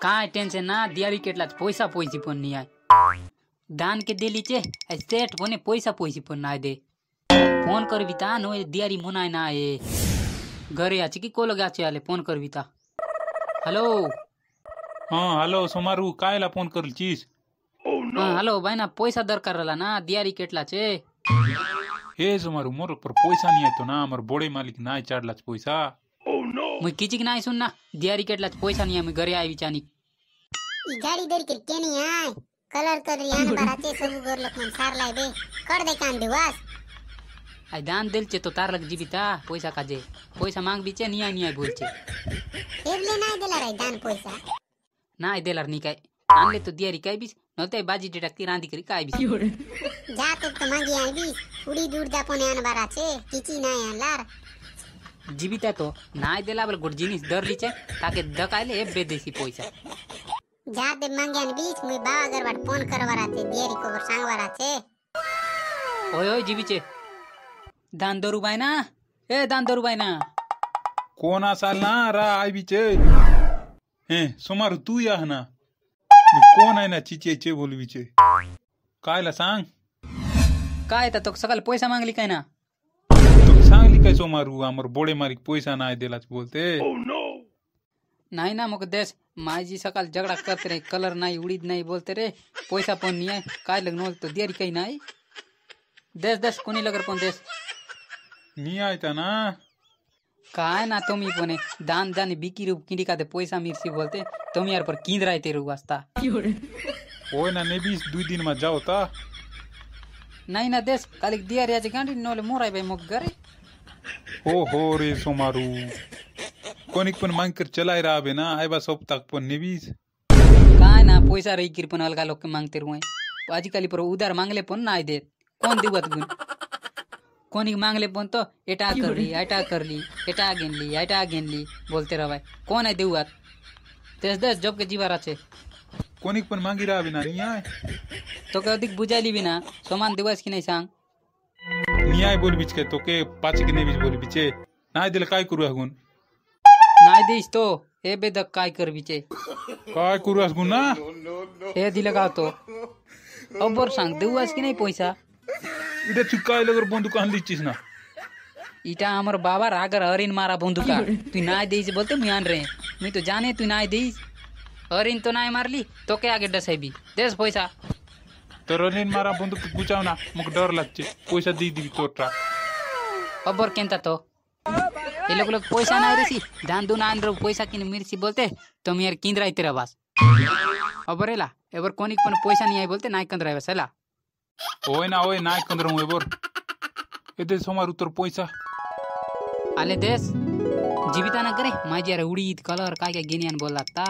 काय टेन्शन ना दियारी केटलाच पैसा पैसी पण नाही आहे. दान के दिलीचे सेट कोणे पैसा पैसी पण नाही दे. फोन करविता नो दियारी मुनाय ना आहे घरे याची की कोलो गाचे आले फोन करविता. हॅलो हाँ हॅलो सोमारू कायला फोन करलचीस? हॅलो भाई ना पैसा दरकार रला ना दियारी केटलाचे. हे सोमारू मोर पर पैसा नहीं आतो ना मोर बोड़े मालिक ना चाडलाच पैसा. मुई किचिक नाही सुन ना दियारी केटलाच पैसा नहीं है घरे आई विचानी. ई गाड़ी दर के केनी आय कलर कर यान बाराचे सब गोर लोक मन सार लाय बे कर दे कान दिवास. आई दान दिलचे तो तार लग जीविता पैसा काजे पैसा मांग बीचे नहीं बोलचे. एवले नाही देला रे दान पैसा नाही देलार नहीं काय आणले तो दियारी काय बीस नते बाजी डेटकती रांदी करी काय बीस. जाते तो मांगी आय बी उडी दूर जा पण यान बाराचे किची नाही आणलार. जीविता तो नाही देला बल गुड जिनिस दरलीचे ताके दकायले हे बेदेसी पैसा. जाते मांग्यान बीच मुई बावा गरवाट फोन करवाराचे दियारी को सांगवाराचे. ओय ओय जीविचे दान दरू बाय ना ए दान दरू बाय ना कोण असाल ना रा आई बिचे. हे सोमारू तू या ना कोण आहे ना चिचे बोलवीचे कायला सांग. काय तो सकाळ पैसा मागली काय ना तुम सांगली काय सोमारू आमर बोड़े मालिक पैसा नाही देलाच बोलते. नाही ना मग देश माझी सकाळ झगडा करते रे कलर नाही उडीद नाही बोलते रे पैसा पण नाही आहे काय लग्न तो दियारी काही नाही देश देश कोणी लगर पण देश नहीं आयता ना काय ना तुम्ही पण दान दान बिकी रूप किंडी का पैसा मिर्सी बोलते तुम्ही यार पर किंद राहते रू वास्ता. ओय ना ने बीस 2 दिन में जाओ ता नाही ना देश काली दियारी याची गांडी नोले मोराय बाई मग घरे. हो रे सोमारू कोणिक पण मांग कर चलाय राबे ना आय बा सोप तक पण नेबीस काय ना पैसा रही किर पण अलगा लोक मांगते रुए आजकाली पर उधार मांगले पण नाही देत कोण दिवत गुण कोणी मांगले पण तो एटा करली एटा गेनली बोलते रवाय कोण आहे देऊआत तेच देश जब के जीवाराचे कोणिक पण मांगी राबे ना नहीं आय तो के अधिक बुझाली भी ना समान दिवस की नहीं सांग. नहीं आय बोल बिच के तो के पाचे के नेबीस बोल बिचे नाही दिल काय करू हगुन नाही देईस तो हे बेदक काय कर बिचे काय करू हगुन ना हे दिलं का तो अबर सांग देऊआस की नाही पैसा. इधर चुकाय लगर बंदूक आणलीचीस ना इटा हमर बाबा रागर हरिन मारा बंदूका तू नाही देईस बोलते मी आन रे मी तो जाने तू नाही देईस हरिन तो नाही मारली तो के आगे डसाई देश पैसा तर रलीन मारा बंदूक गुचाव ना मग डर लागचे पैसा दी दी तोट्रा. अबर केंता तो ये लोग पैसा नाही रेसी दान दून आन रो पैसा किन मिर्ची बोलते तुम यार किंद राहते रे बस. अबर एला एबर कोणी पण पैसा नहीं आई बोलते नाही कंद राय बसला. ओय ना कंदर हूँ एबर एदे सोमारू तोर पैसा आले देश जीविता ना करे माझी यार उडीद कलर काय गेनियान बोलला ता